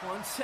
1, 2.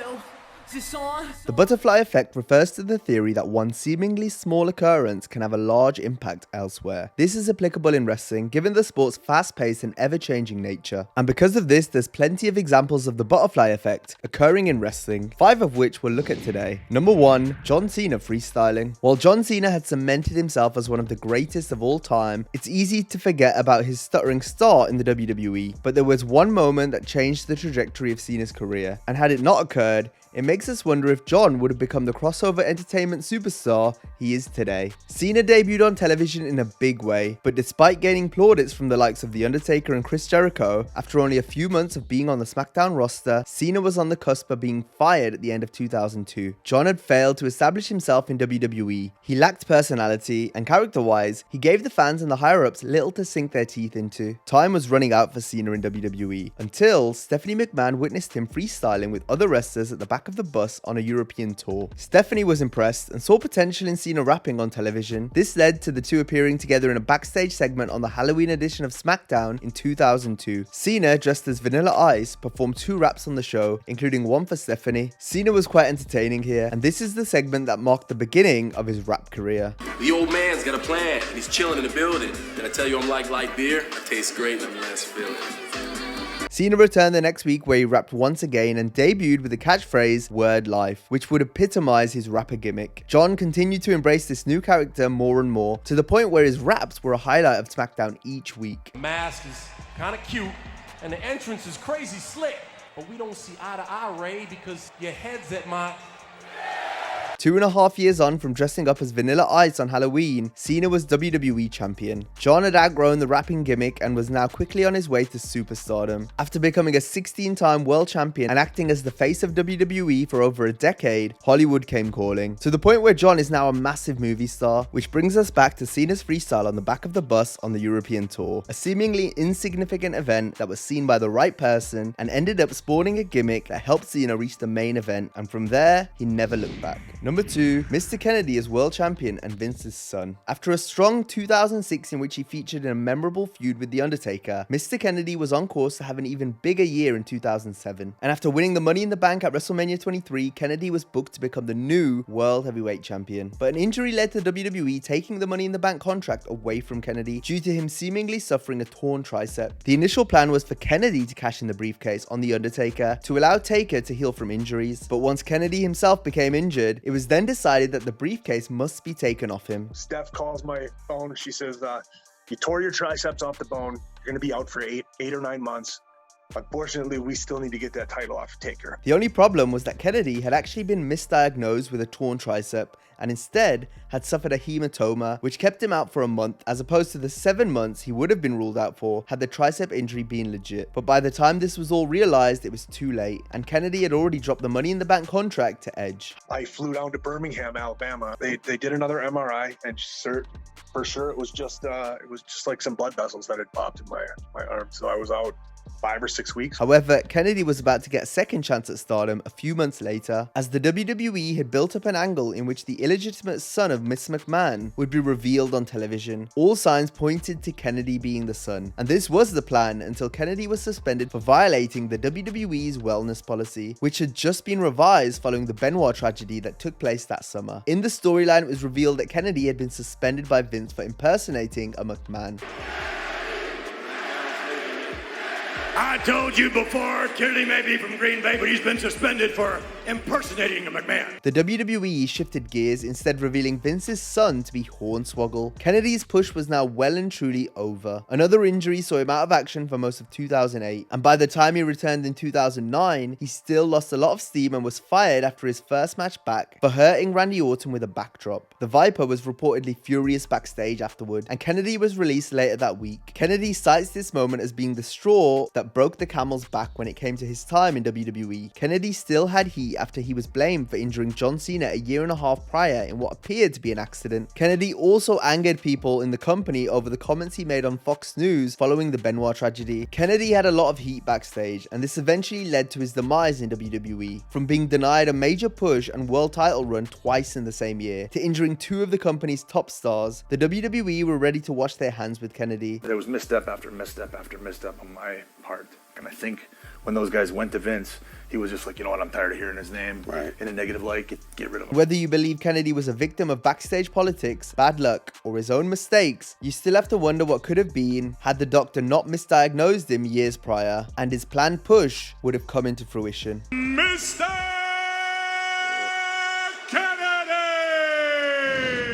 Is this on? The butterfly effect refers to the theory that one seemingly small occurrence can have a large impact elsewhere. This is applicable in wrestling given the sport's fast-paced and ever-changing nature. And because of this, there's plenty of examples of the butterfly effect occurring in wrestling, 5 of which we'll look at today. Number 1, John Cena freestyling. While John Cena had cemented himself as one of the greatest of all time, it's easy to forget about his stuttering start in the WWE. But there was one moment that changed the trajectory of Cena's career, and had it not occurred, it makes us wonder if John would have become the crossover entertainment superstar he is today. Cena debuted on television in a big way, but despite gaining plaudits from the likes of The Undertaker and Chris Jericho, after only a few months of being on the SmackDown roster, Cena was on the cusp of being fired at the end of 2002. John had failed to establish himself in WWE. He lacked personality, and character-wise, he gave the fans and the higher-ups little to sink their teeth into. Time was running out for Cena in WWE, until Stephanie McMahon witnessed him freestyling with other wrestlers at the back of the bus on a European tour. Stephanie was impressed and saw potential in Cena rapping on television. This led to the two appearing together in a backstage segment on the Halloween edition of SmackDown in 2002. Cena, dressed as Vanilla Ice, performed 2 raps on the show, including one for Stephanie. Cena was quite entertaining here, and this is the segment that marked the beginning of his rap career. The old man's got a plan, and he's chilling in the building. Did I tell you I'm like light beer? It tastes great, let me last feel it. Cena returned the next week where he rapped once again and debuted with the catchphrase "Word Life," which would epitomize his rapper gimmick. John continued to embrace this new character more and more, to the point where his raps were a highlight of SmackDown each week. The mask is kind of cute, and the entrance is crazy slick, but we don't see eye to eye, Ray, because your head's at my... 2.5 years on from dressing up as Vanilla Ice on Halloween, Cena was WWE champion. John had outgrown the rapping gimmick and was now quickly on his way to superstardom. After becoming a 16-time world champion and acting as the face of WWE for over a decade, Hollywood came calling, to the point where John is now a massive movie star, which brings us back to Cena's freestyle on the back of the bus on the European tour, a seemingly insignificant event that was seen by the right person and ended up spawning a gimmick that helped Cena reach the main event, and from there, he never looked back. Number 2, Mr. Kennedy is world champion and Vince's son. After a strong 2006 in which he featured in a memorable feud with The Undertaker, Mr. Kennedy was on course to have an even bigger year in 2007. And after winning the Money in the Bank at WrestleMania 23, Kennedy was booked to become the new World Heavyweight Champion. But an injury led to WWE taking the Money in the Bank contract away from Kennedy due to him seemingly suffering a torn tricep. The initial plan was for Kennedy to cash in the briefcase on The Undertaker to allow Taker to heal from injuries. But once Kennedy himself became injured, it was then decided that the briefcase must be taken off him. Steph calls my phone. She says, you tore your triceps off the bone. You're going to be out for eight or 9 months. Unfortunately, we still need to get that title off Taker. The only problem was that Kennedy had actually been misdiagnosed with a torn tricep and instead had suffered a hematoma, which kept him out for a month, as opposed to the 7 months he would have been ruled out for had the tricep injury been legit. But by the time this was all realized, it was too late, and Kennedy had already dropped the Money in the Bank contract to Edge. I flew down to Birmingham, Alabama. They did another MRI, and for sure it was just like some blood vessels that had popped in my arm. So I was out 5 or 6 weeks. However, Kennedy was about to get a second chance at stardom a few months later, as the WWE had built up an angle in which the illegitimate son of Miss McMahon would be revealed on television. All signs pointed to Kennedy being the son, and this was the plan until Kennedy was suspended for violating the WWE's wellness policy, which had just been revised following the Benoit tragedy that took place that summer. In the storyline, it was revealed that Kennedy had been suspended by Vince for impersonating a McMahon. I told you before, Kennedy may be from Green Bay, but he's been suspended for impersonating a McMahon. The WWE shifted gears, instead revealing Vince's son to be Hornswoggle. Kennedy's push was now well and truly over. Another injury saw him out of action for most of 2008, and by the time he returned in 2009, he still lost a lot of steam and was fired after his first match back for hurting Randy Orton with a backdrop. The Viper was reportedly furious backstage afterward, and Kennedy was released later that week. Kennedy cites this moment as being the straw that broke the camel's back when it came to his time in WWE. Kennedy still had heat after he was blamed for injuring John Cena a year and a half prior in what appeared to be an accident. Kennedy also angered people in the company over the comments he made on Fox News following the Benoit tragedy. Kennedy had a lot of heat backstage, and this eventually led to his demise in WWE, from being denied a major push and world title run twice in the same year, to injuring 2 of the company's top stars. The WWE were ready to wash their hands with Kennedy. There was misstep after misstep after misstep on my part, and I think when those guys went to Vince, he was just like, you know what, I'm tired of hearing his name in a negative light. Get rid of him. Whether you believe Kennedy was a victim of backstage politics, bad luck, or his own mistakes, you still have to wonder what could have been had the doctor not misdiagnosed him years prior, and his planned push would have come into fruition. Mr. Kennedy!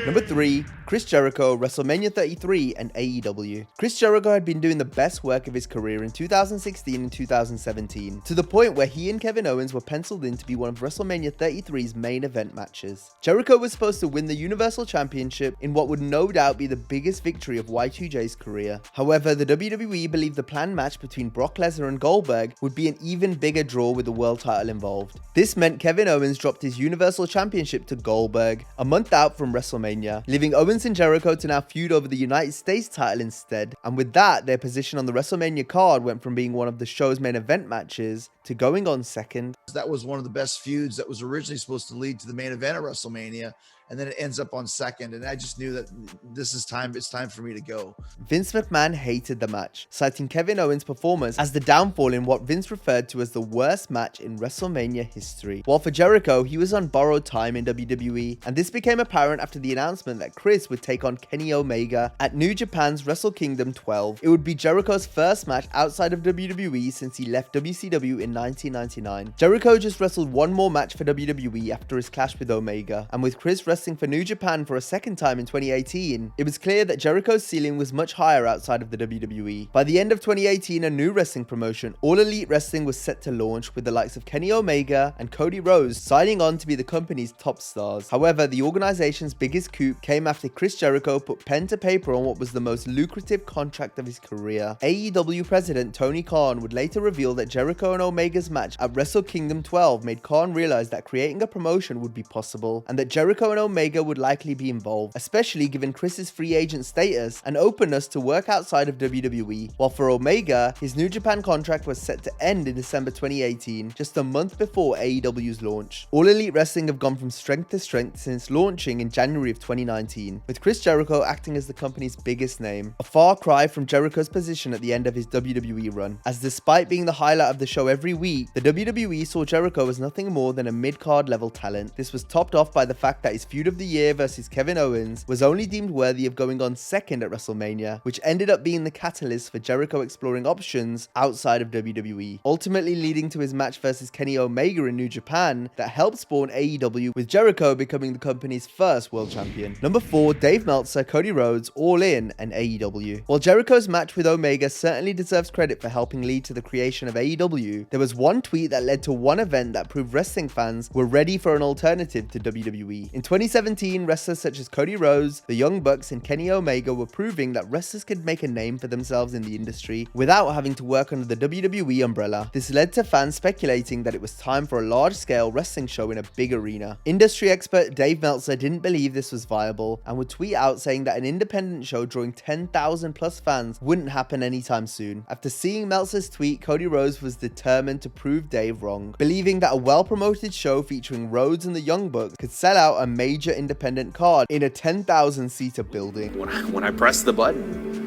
Number 3, Chris Jericho, WrestleMania 33 and AEW. Chris Jericho had been doing the best work of his career in 2016 and 2017, to the point where he and Kevin Owens were penciled in to be one of WrestleMania 33's main event matches. Jericho was supposed to win the Universal Championship in what would no doubt be the biggest victory of Y2J's career. However, the WWE believed the planned match between Brock Lesnar and Goldberg would be an even bigger draw with the world title involved. This meant Kevin Owens dropped his Universal Championship to Goldberg a month out from WrestleMania, leaving Owens and Jericho to now feud over the United States title instead, and with that, their position on the WrestleMania card went from being one of the show's main event matches to going on second. That was one of the best feuds that was originally supposed to lead to the main event of WrestleMania, and then it ends up on second, and I just knew that it's time for me to go. Vince McMahon hated the match, citing Kevin Owens' performance as the downfall in what Vince referred to as the worst match in WrestleMania history. While for Jericho, he was on borrowed time in WWE, and this became apparent after the announcement that Chris would take on Kenny Omega at New Japan's Wrestle Kingdom 12. It would be Jericho's first match outside of WWE since he left WCW in 1999. Jericho just wrestled one more match for WWE after his clash with Omega, and with Chris wrestling for New Japan for a second time in 2018, it was clear that Jericho's ceiling was much higher outside of the WWE. By the end of 2018, a new wrestling promotion, All Elite Wrestling, was set to launch, with the likes of Kenny Omega and Cody Rhodes signing on to be the company's top stars. However, the organization's biggest coup came after Chris Jericho put pen to paper on what was the most lucrative contract of his career. AEW president Tony Khan would later reveal that Jericho and Omega's match at Wrestle Kingdom 12 made Khan realize that creating a promotion would be possible, and that Jericho and Omega would likely be involved, especially given Chris's free agent status and openness to work outside of WWE. While for Omega, his New Japan contract was set to end in December 2018, just a month before AEW's launch. All Elite Wrestling have gone from strength to strength since launching in January of 2019, with Chris Jericho acting as the company's biggest name, a far cry from Jericho's position at the end of his WWE run, as despite being the highlight of the show every week, the WWE saw Jericho as nothing more than a mid-card level talent. This was topped off by the fact that his feud of the year versus Kevin Owens was only deemed worthy of going on second at WrestleMania, which ended up being the catalyst for Jericho exploring options outside of WWE, ultimately leading to his match versus Kenny Omega in New Japan that helped spawn AEW, with Jericho becoming the company's first world champion. Number 4, Dave Meltzer, Cody Rhodes, All In, and AEW. While Jericho's match with Omega certainly deserves credit for helping lead to the creation of AEW, there was one tweet that led to one event that proved wrestling fans were ready for an alternative to WWE. In 2017, wrestlers such as Cody Rhodes, the Young Bucks, and Kenny Omega were proving that wrestlers could make a name for themselves in the industry without having to work under the WWE umbrella. This led to fans speculating that it was time for a large-scale wrestling show in a big arena. Industry expert Dave Meltzer didn't believe this was viable and would tweet out saying that an independent show drawing 10,000 plus fans wouldn't happen anytime soon. After seeing Meltzer's tweet, Cody Rhodes was determined to prove Dave wrong, believing that a well-promoted show featuring Rhodes and the Young Bucks could sell out a major independent card in a 10,000-seater building. When I pressed the button,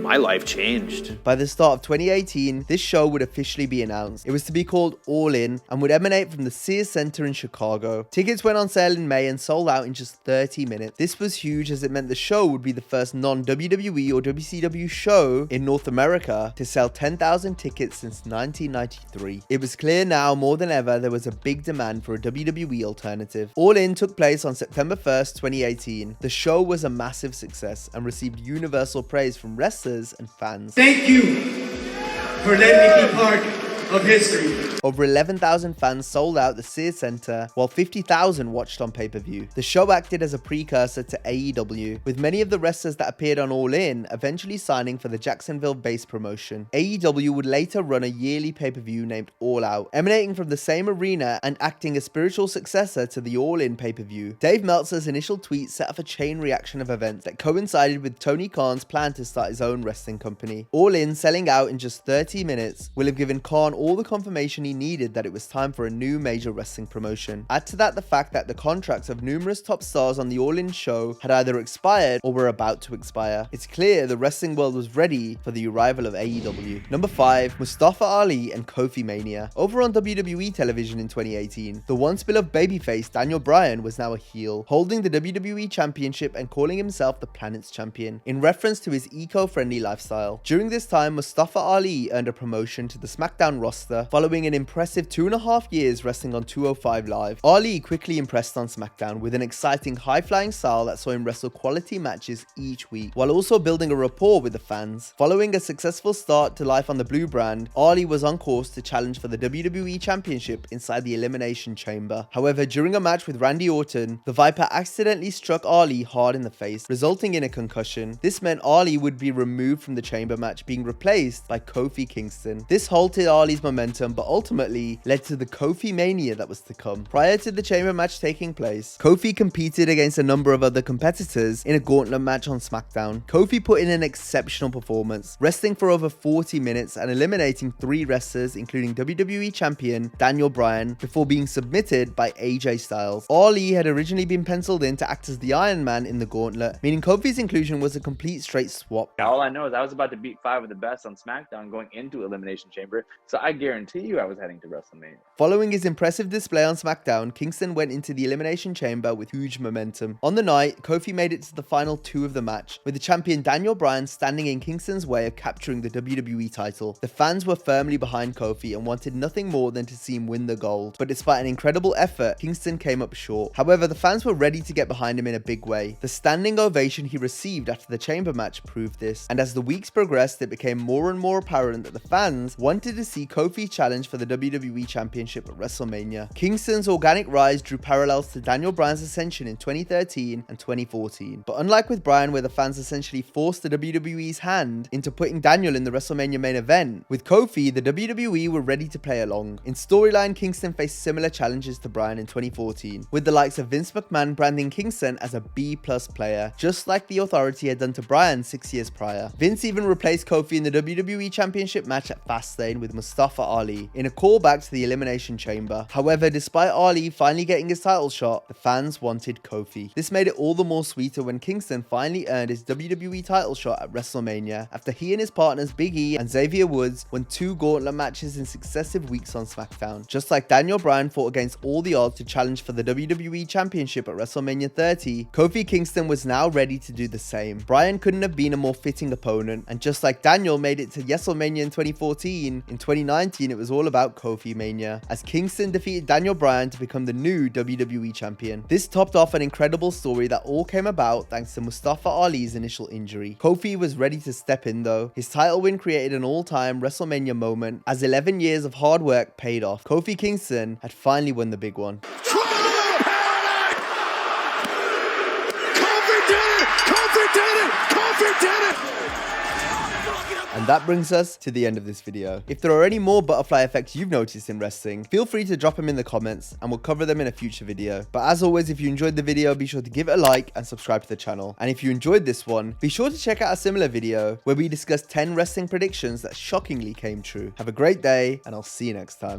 my life changed. By the start of 2018, this show would officially be announced. It was to be called All In and would emanate from the Sears Center in Chicago. Tickets went on sale in May and sold out in just 30 minutes. This was huge as it meant the show would be the first non-WWE or WCW show in North America to sell 10,000 tickets since 1993. It was clear now more than ever there was a big demand for a WWE alternative. All In took place on September 1st, 2018. The show was a massive success and received universal praise from wrestlers and fans. Thank you for letting me be part of history. Over 11,000 fans sold out the Sears Center, while 50,000 watched on pay-per-view. The show acted as a precursor to AEW, with many of the wrestlers that appeared on All In eventually signing for the Jacksonville-based promotion. AEW would later run a yearly pay-per-view named All Out, emanating from the same arena and acting as spiritual successor to the All In pay-per-view. Dave Meltzer's initial tweet set off a chain reaction of events that coincided with Tony Khan's plan to start his own wrestling company. All In selling out in just 30 minutes will have given Khan all the confirmation he needed that it was time for a new major wrestling promotion. Add to that the fact that the contracts of numerous top stars on the All In show had either expired or were about to expire. It's clear the wrestling world was ready for the arrival of AEW. Number 5, Mustafa Ali and KOFIMANIA. Over on WWE television in 2018, the once beloved babyface Daniel Bryan was now a heel, holding the WWE Championship and calling himself the Planet's Champion, in reference to his eco-friendly lifestyle. During this time, Mustafa Ali earned a promotion to the SmackDown roster following an impressive 2.5 years wrestling on 205 Live. Ali quickly impressed on SmackDown with an exciting high-flying style that saw him wrestle quality matches each week, while also building a rapport with the fans. Following a successful start to life on the Blue brand, Ali was on course to challenge for the WWE Championship inside the Elimination Chamber. However, during a match with Randy Orton, the Viper accidentally struck Ali hard in the face, resulting in a concussion. This meant Ali would be removed from the chamber match, being replaced by Kofi Kingston. This halted Ali's momentum, but ultimately led to the KOFIMANIA that was to come. Prior to the chamber match taking place, Kofi competed against a number of other competitors in a gauntlet match on SmackDown. Kofi put in an exceptional performance, wrestling for over 40 minutes and eliminating 3 wrestlers, including WWE Champion Daniel Bryan, before being submitted by AJ Styles. Ali had originally been penciled in to act as the Iron Man in the gauntlet, meaning Kofi's inclusion was a complete straight swap. All I know is I was about to beat 5 of the best on SmackDown going into Elimination Chamber, so I guarantee you I was heading to WrestleMania. Following his impressive display on SmackDown, Kingston went into the Elimination Chamber with huge momentum. On the night, Kofi made it to the final 2 of the match, with the champion Daniel Bryan standing in Kingston's way of capturing the WWE title. The fans were firmly behind Kofi and wanted nothing more than to see him win the gold, but despite an incredible effort, Kingston came up short. However, the fans were ready to get behind him in a big way. The standing ovation he received after the chamber match proved this, and as the weeks progressed, it became more and more apparent that the fans wanted to see Kofi challenge for the WWE Championship at WrestleMania. Kingston's organic rise drew parallels to Daniel Bryan's ascension in 2013 and 2014, but unlike with Bryan, where the fans essentially forced the WWE's hand into putting Daniel in the WrestleMania main event, with Kofi, the WWE were ready to play along. In storyline, Kingston faced similar challenges to Bryan in 2014, with the likes of Vince McMahon branding Kingston as a B+ player, just like the Authority had done to Bryan 6 years prior. Vince even replaced Kofi in the WWE Championship match at Fastlane with Mustafa Ali, in a callback to the Elimination Chamber. However, despite Ali finally getting his title shot, the fans wanted Kofi. This made it all the more sweeter when Kingston finally earned his WWE title shot at WrestleMania, after he and his partners Big E and Xavier Woods won 2 gauntlet matches in successive weeks on SmackDown. Just like Daniel Bryan fought against all the odds to challenge for the WWE Championship at WrestleMania 30, Kofi Kingston was now ready to do the same. Bryan couldn't have been a more fitting opponent, and just like Daniel made it to WrestleMania in 2014, in 2019 it was all about KOFIMANIA, as Kingston defeated Daniel Bryan to become the new WWE Champion. This topped off an incredible story that all came about thanks to Mustafa Ali's initial injury. Kofi was ready to step in though. His title win created an all-time WrestleMania moment, as 11 years of hard work paid off. Kofi Kingston had finally won the big one. And that brings us to the end of this video. If there are any more butterfly effects you've noticed in wrestling, feel free to drop them in the comments and we'll cover them in a future video. But as always, if you enjoyed the video, be sure to give it a like and subscribe to the channel. And if you enjoyed this one, be sure to check out a similar video where we discuss 10 wrestling predictions that shockingly came true. Have a great day and I'll see you next time.